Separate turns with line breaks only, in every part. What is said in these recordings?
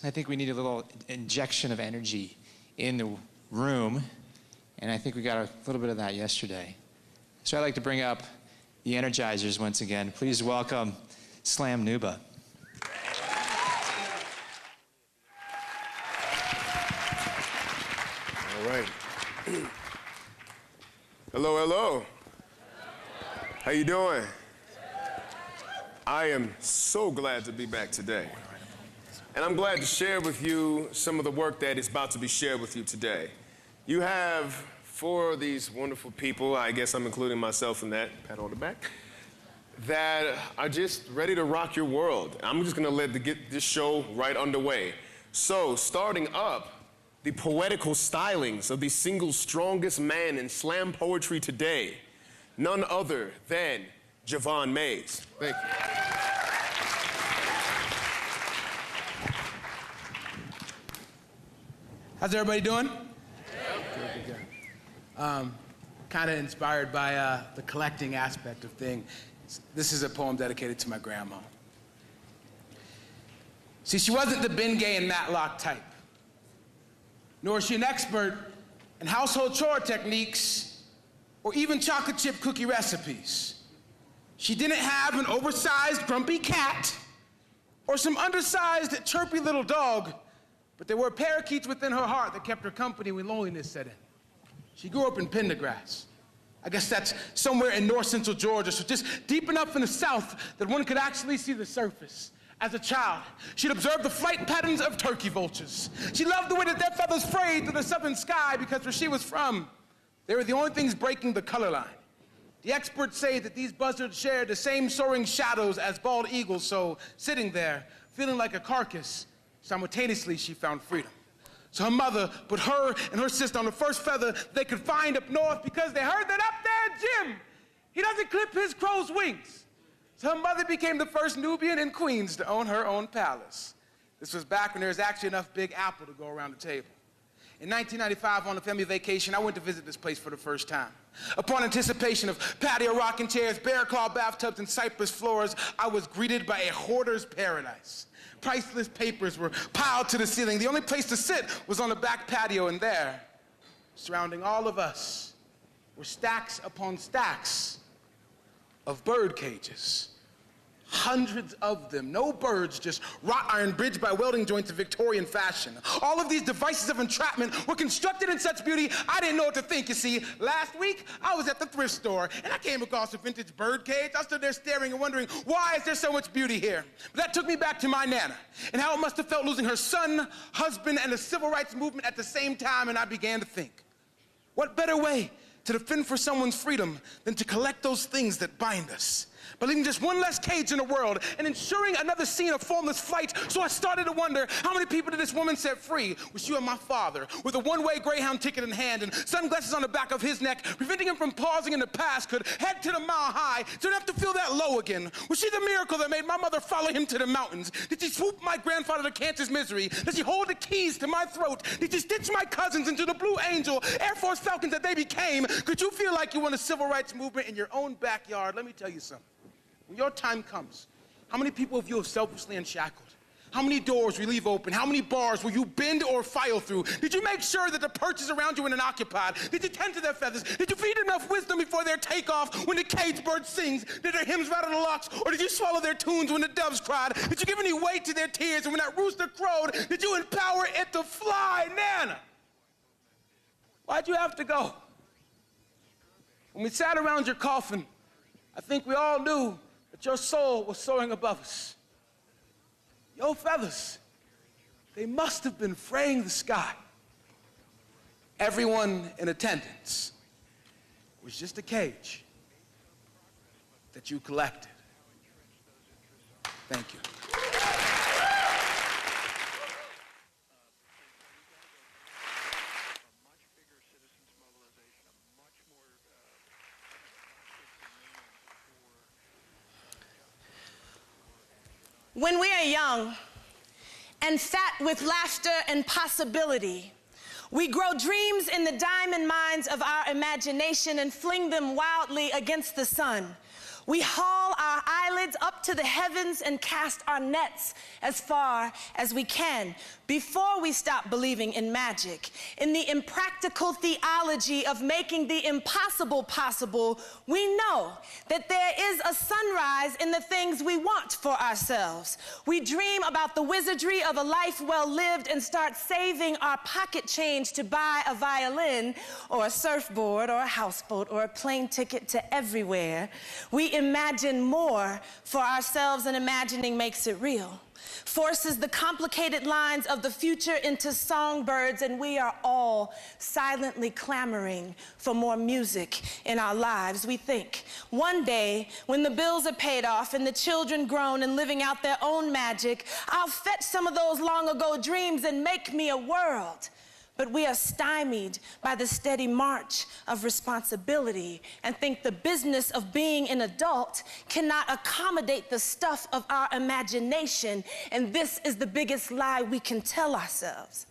I think we need a little injection of energy in the room, and I think we got a little bit of that yesterday. So I'd like to bring up the Energizers once again. Please welcome SlamNUBA.
All right. Hello, hello. How you doing? I am so glad to be back today. And I'm glad to share with you some of the work that is about to be shared with you today. You have four of these wonderful people, I guess I'm including myself in that, pat on the back, that are just ready to rock your world. I'm just gonna get this show right underway. So, starting up, the poetical stylings of the single strongest man in slam poetry today, none other than Javon Mays. Thank you.
How's everybody doing? Good. Kind of inspired by the collecting aspect of things. This is a poem dedicated to my grandma. See, she wasn't the Bengay and Matlock type, nor is she an expert in household chore techniques or even chocolate chip cookie recipes. She didn't have an oversized, grumpy cat or some undersized, chirpy little dog, but there were parakeets within her heart that kept her company when loneliness set in. She grew up in Pendergrass. I guess that's somewhere in north central Georgia, so just deep enough in the south that one could actually see the surface. As a child, she'd observed the flight patterns of turkey vultures. She loved the way that their feathers frayed through the southern sky because where she was from, they were the only things breaking the color line. The experts say that these buzzards shared the same soaring shadows as bald eagles, so sitting there, feeling like a carcass, simultaneously, she found freedom. So her mother put her and her sister on the first feather they could find up north because they heard that up there, Jim, he doesn't clip his crow's wings. So her mother became the first Nubian in Queens to own her own palace. This was back when there was actually enough Big Apple to go around the table. In 1995, on a family vacation, I went to visit this place for the first time. Upon anticipation of patio rocking chairs, bear claw bathtubs, and cypress floors, I was greeted by a hoarder's paradise. Priceless papers were piled to the ceiling. The only place to sit was on the back patio, and there, surrounding all of us, were stacks upon stacks of bird cages. Hundreds of them, no birds, just wrought iron bridged by welding joints of Victorian fashion. All of these devices of entrapment were constructed in such beauty, I didn't know what to think. You see, last week, I was at the thrift store, and I came across a vintage bird cage. I stood there staring and wondering, why is there so much beauty here? But that took me back to my Nana, and how it must have felt losing her son, husband, and the civil rights movement at the same time, and I began to think, what better way to defend for someone's freedom than to collect those things that bind us? By leaving just one less cage in the world and ensuring another scene of formless flight. So I started to wonder, how many people did this woman set free? Was she or my father, with a one-way Greyhound ticket in hand and sunglasses on the back of his neck, preventing him from pausing in the past, could head to the mile high to have to feel that low again? Was she the miracle that made my mother follow him to the mountains? Did she swoop my grandfather to cancer's misery? Did she hold the keys to my throat? Did she stitch my cousins into the Blue Angel, Air Force Falcons that they became? Could you feel like you won a civil rights movement in your own backyard? Let me tell you something. When your time comes, how many people have you selfishly unshackled? How many doors will you leave open? How many bars will you bend or file through? Did you make sure that the perches around you were unoccupied? Did you tend to their feathers? Did you feed enough wisdom before their takeoff when the cage bird sings? Did their hymns rattle the locks? Or did you swallow their tunes when the doves cried? Did you give any weight to their tears? And when that rooster crowed, did you empower it to fly? Nana, why'd you have to go? When we sat around your coffin, I think we all knew that your soul was soaring above us. Your feathers, they must have been fraying the sky. Everyone in attendance was just a cage that you collected. Thank you.
When we are young and fat with laughter and possibility, we grow dreams in the diamond mines of our imagination and fling them wildly against the sun. We haul our eyelids eyelids up to the heavens and cast our nets as far as we can before we stop believing in magic. In the impractical theology of making the impossible possible, we know that there is a sunrise in the things we want for ourselves. We dream about the wizardry of a life well lived and start saving our pocket change to buy a violin or a surfboard or a houseboat or a plane ticket to everywhere. We imagine more for ourselves, and imagining makes it real. Forces the complicated lines of the future into songbirds, and we are all silently clamoring for more music in our lives. We think, one day, when the bills are paid off and the children grown and living out their own magic, I'll fetch some of those long ago dreams and make me a world. But we are stymied by the steady march of responsibility and think the business of being an adult cannot accommodate the stuff of our imagination, and this is the biggest lie we can tell ourselves.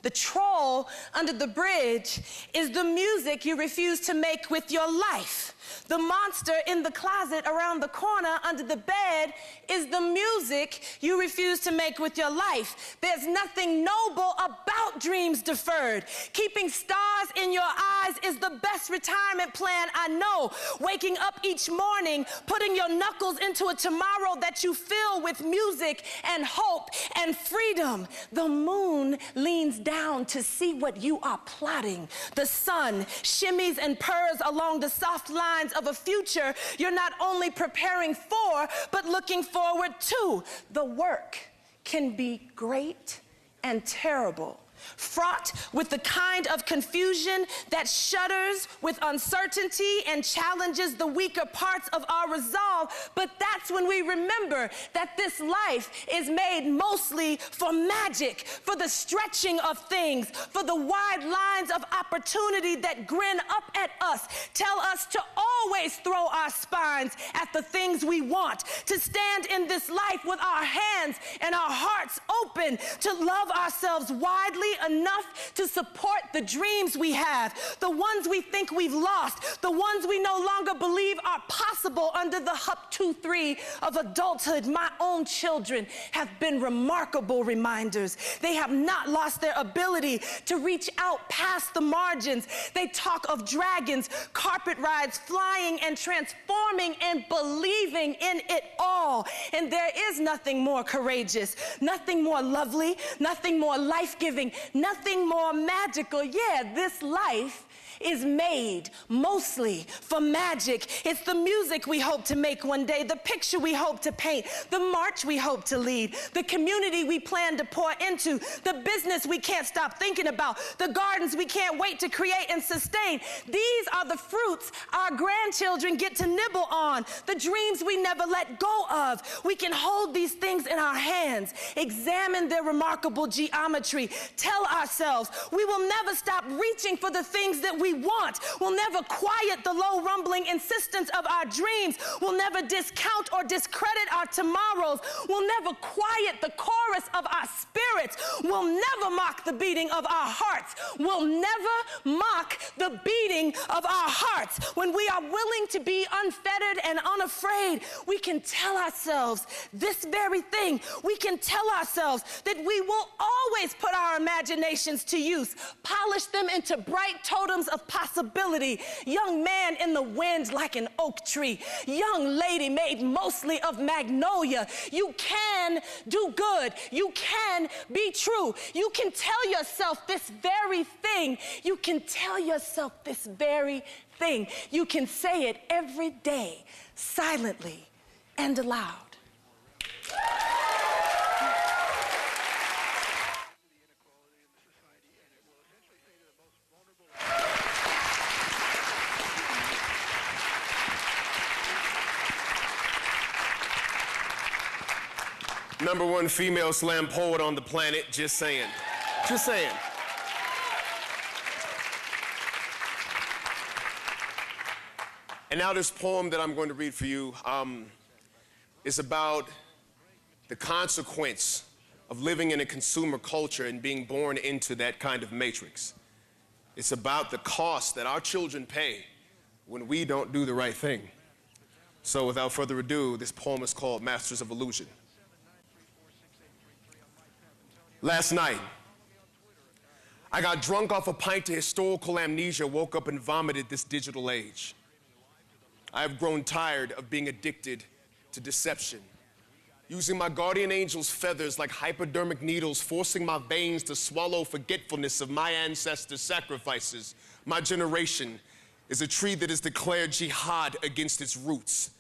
The troll under the bridge is the music you refuse to make with your life. The monster in the closet around the corner under the bed is the music you refuse to make with your life. There's nothing noble about dreams deferred. Keeping stars in your eyes is the best retirement plan I know. Waking up each morning, putting your knuckles into a tomorrow that you fill with music and hope and freedom. The moon leans down to see what you are plotting. The sun shimmies and purrs along the soft lines of a future you're not only preparing for, but looking forward to. The work can be great and terrible, fraught with the kind of confusion that shudders with uncertainty and challenges the weaker parts of our resolve. But that's when we remember that this life is made mostly for magic, for the stretching of things, for the wide lines of opportunity that grin up at us, tell us to always throw our spines at the things we want, to stand in this life with our hands and our hearts open, to love ourselves widely enough to support the dreams we have, the ones we think we've lost, the ones we no longer believe are possible under the Hup 2-3 of adulthood. My own children have been remarkable reminders. They have not lost their ability to reach out past the margins. They talk of dragons, carpet rides, flying and transforming and believing in it all. And there is nothing more courageous, nothing more lovely, nothing more life-giving, nothing more magical. Yeah, this life is made mostly for magic. It's the music we hope to make one day, the picture we hope to paint, the march we hope to lead, the community we plan to pour into, the business we can't stop thinking about, the gardens we can't wait to create and sustain. These are the fruits our grandchildren get to nibble on, the dreams we never let go of. We can hold these things in our hands, examine their remarkable geometry, tell ourselves we will never stop reaching for the things that we want. We'll never quiet the low rumbling insistence of our dreams. We'll never discount or discredit our tomorrows. We'll never quiet the chorus of our spirits. We'll never mock the beating of our hearts. We'll never mock the beating of our hearts. When we are willing to be unfettered and unafraid, we can tell ourselves this very thing. We can tell ourselves that we will always put our imaginations to use, polish them into bright totems of possibility. Young man in the wind like an oak tree. Young lady made mostly of magnolia. You can do good. You can be true. You can tell yourself this very thing. You can tell yourself this very thing. You can say it every day, silently and aloud.
#1 female slam poet on the planet, just saying. Just saying. And now this poem that I'm going to read for you is about the consequence of living in a consumer culture and being born into that kind of matrix. It's about the cost that our children pay when we don't do the right thing. So without further ado, this poem is called Masters of Illusion. Last night, I got drunk off a pint to historical amnesia, woke up and vomited this digital age. I have grown tired of being addicted to deception, using my guardian angel's feathers like hypodermic needles, forcing my veins to swallow forgetfulness of my ancestors' sacrifices. My generation is a tree that has declared jihad against its roots,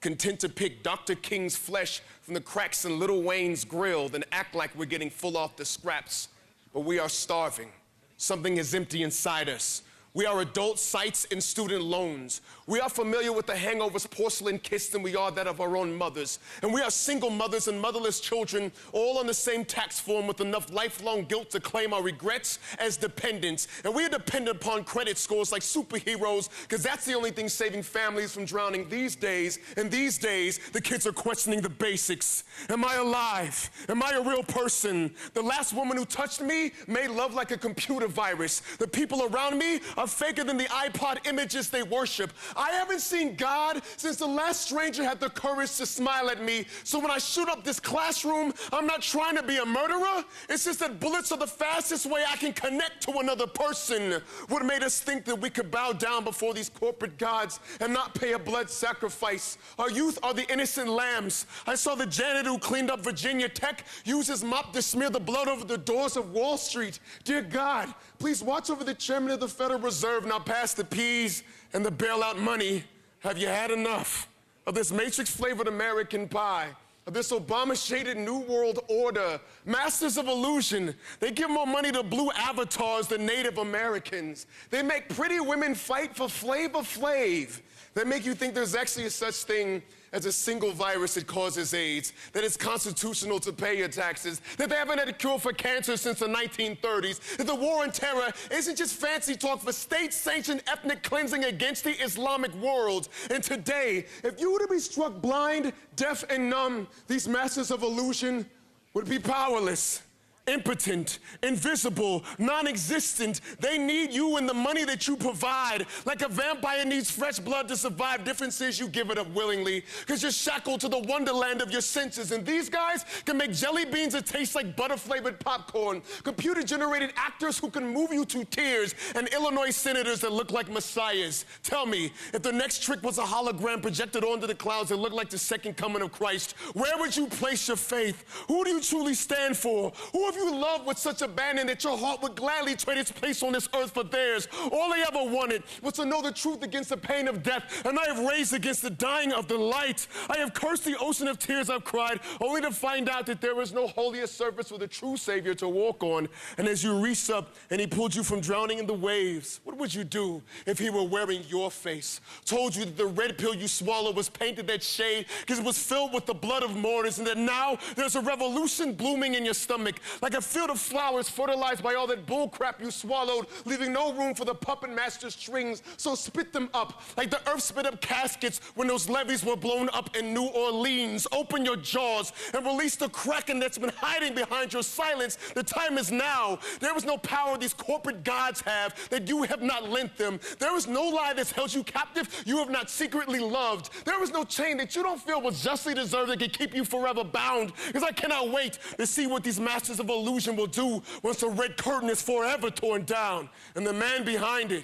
content to pick Dr. King's flesh from the cracks in Lil Wayne's grill, then act like we're getting full off the scraps. But we are starving. Something is empty inside us. We are adult sites and student loans. We are familiar with the hangover's porcelain kiss than we are that of our own mothers. And we are single mothers and motherless children, all on the same tax form with enough lifelong guilt to claim our regrets as dependents. And we are dependent upon credit scores like superheroes, because that's the only thing saving families from drowning these days. And these days, the kids are questioning the basics. Am I alive? Am I a real person? The last woman who touched me made love like a computer virus. The people around me are faker than the iPod images they worship. I haven't seen God since the last stranger had the courage to smile at me. So when I shoot up this classroom, I'm not trying to be a murderer. It's just that bullets are the fastest way I can connect to another person. What made us think that we could bow down before these corporate gods and not pay a blood sacrifice? Our youth are the innocent lambs. I saw the janitor who cleaned up Virginia Tech use his mop to smear the blood over the doors of Wall Street. Dear God, please watch over the chairman of the Federal Reserve, now pass the peas and the bailout money. Have you had enough of this Matrix-flavored American pie, of this Obama-shaded New World Order? Masters of illusion. They give more money to blue avatars than Native Americans. They make pretty women fight for Flavor Flav. They make you think there's actually such thing as a single virus that causes AIDS, that it's constitutional to pay your taxes, that they haven't had a cure for cancer since the 1930s, that the war on terror isn't just fancy talk for state-sanctioned ethnic cleansing against the Islamic world. And today, if you were to be struck blind, deaf, and numb, these masters of illusion would be powerless, impotent, invisible, non-existent. They need you and the money that you provide. Like a vampire needs fresh blood to survive. Difference is you give it up willingly, because you're shackled to the wonderland of your senses. And these guys can make jelly beans that taste like butter-flavored popcorn, computer-generated actors who can move you to tears, and Illinois senators that look like messiahs. Tell me, if the next trick was a hologram projected onto the clouds that looked like the second coming of Christ, where would you place your faith? Who do you truly stand for? Who have you loved with such abandon that your heart would gladly trade its place on this earth for theirs? All they ever wanted was to know the truth against the pain of death, and I have raised against the dying of the light. I have cursed the ocean of tears I've cried, only to find out that there is no holier surface for the true Savior to walk on. And as you reached up and he pulled you from drowning in the waves, what would you do if he were wearing your face? Told you that the red pill you swallowed was painted that shade because it was filled with the blood of martyrs, and that now there's a revolution blooming in your stomach, like a field of flowers fertilized by all that bull crap you swallowed, leaving no room for the puppet master's strings. So spit them up, like the earth spit up caskets when those levees were blown up in New Orleans. Open your jaws and release the kraken that's been hiding behind your silence. The time is now. There is no power these corporate gods have that you have not lent them. There is no lie that's held you captive you have not secretly loved. There is no chain that you don't feel was justly deserved that can keep you forever bound. Because I cannot wait to see what these masters of illusion will do once the red curtain is forever torn down. And the man behind it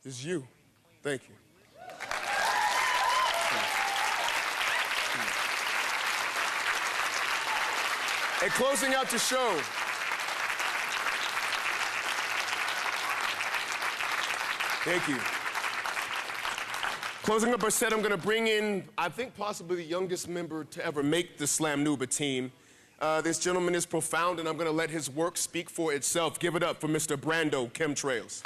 is you. Thank you. And closing out the show, thank you. Closing up our set, I'm going to bring in, I think, possibly the youngest member to ever make the SlamNUBA team. This gentleman is profound, and I'm going to let his work speak for itself. Give it up for Mr. Brando Chemtrails.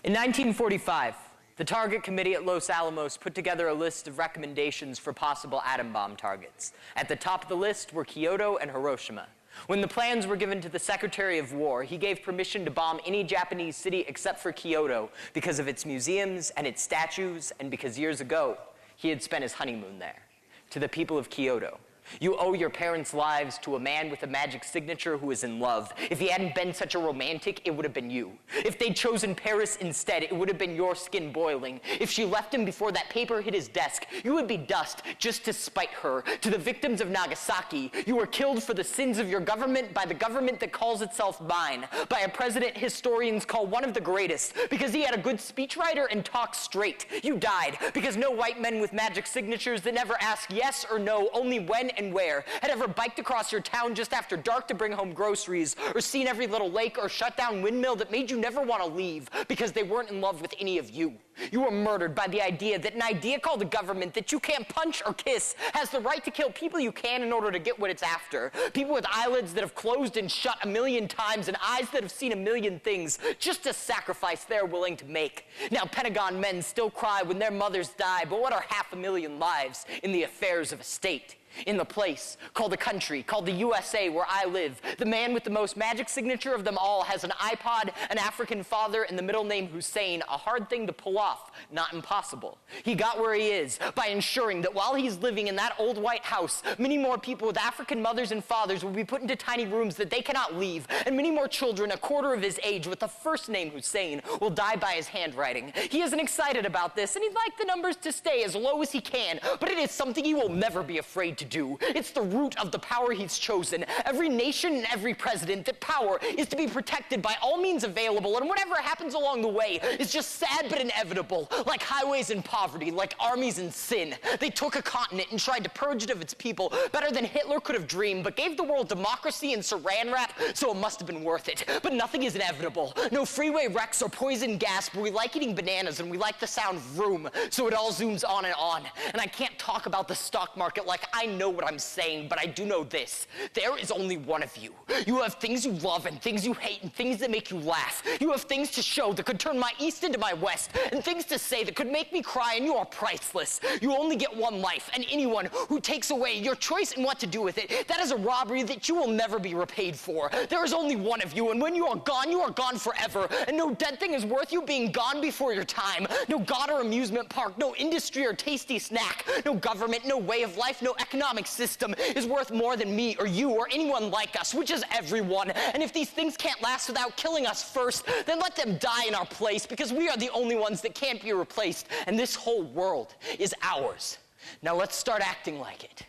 In 1945, the Target Committee at Los Alamos put together a list of recommendations for possible atom bomb targets. At the top of the list were Kyoto and Hiroshima. When the plans were given to the Secretary of War, he gave permission to bomb any Japanese city except for Kyoto because of its museums and its statues, and because years ago, he had spent his honeymoon there. To the people of Kyoto, You owe your parents' lives to a man with a magic signature who is in love. If he hadn't been such a romantic, it would have been you. If they'd chosen Paris instead, it would have been your skin boiling. If she left him before that paper hit his desk, you would be dust just to spite her. To the victims of Nagasaki, you were killed for the sins of your government by the government that calls itself mine, by a president historians call one of the greatest, because he had a good speechwriter and talked straight. You died because no white men with magic signatures that never ask yes or no, only when and where, had ever biked across your town just after dark to bring home groceries, or seen every little lake or shut down windmill that made you never want to leave because they weren't in love with any of you. You were murdered by the idea that an idea called a government that you can't punch or kiss has the right to kill people you can in order to get what it's after. People with eyelids that have closed and shut a million times and eyes that have seen a million things, just a sacrifice they're willing to make. Now Pentagon men still cry when their mothers die, but what are 500,000 lives in the affairs of a state? In the place called a country, called the USA where I live, the man with the most magic signature of them all has an iPod, an African father, and the middle name Hussein, a hard thing to pull off, not impossible. He got where he is by ensuring that while he's living in that old White House, many more people with African mothers and fathers will be put into tiny rooms that they cannot leave, and many more children a quarter of his age with the first name Hussein will die by his handwriting. He isn't excited about this, and he'd like the numbers to stay as low as he can, but it is something he will never be afraid to do. It's the root of the power he's chosen. Every nation and every president, that power is to be protected by all means available, and whatever happens along the way is just sad but inevitable, like highways and poverty, like armies and sin. They took a continent and tried to purge it of its people better than Hitler could have dreamed, but gave the world democracy and saran wrap, so it must have been worth it. But nothing is inevitable. No freeway wrecks or poison gas, but we like eating bananas and we like the sound vroom, so it all zooms on. And I can't talk about the stock market like I know what I'm saying, but I do know this. There is only one of you. You have things you love and things you hate and things that make you laugh. You have things to show that could turn my east into my west and things to say that could make me cry, and you are priceless. You only get one life, and anyone who takes away your choice and what to do with it, that is a robbery that you will never be repaid for. There is only one of you, and when you are gone forever, and no dead thing is worth you being gone before your time. No god or amusement park, no industry or tasty snack, no government, no way of life, no economic system is worth more than me or you or anyone like us, which is everyone. And if these things can't last without killing us first, then let them die in our place, because we are the only ones that can't be replaced, and this whole world is ours. Now let's start acting like it.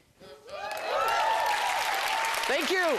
Thank you.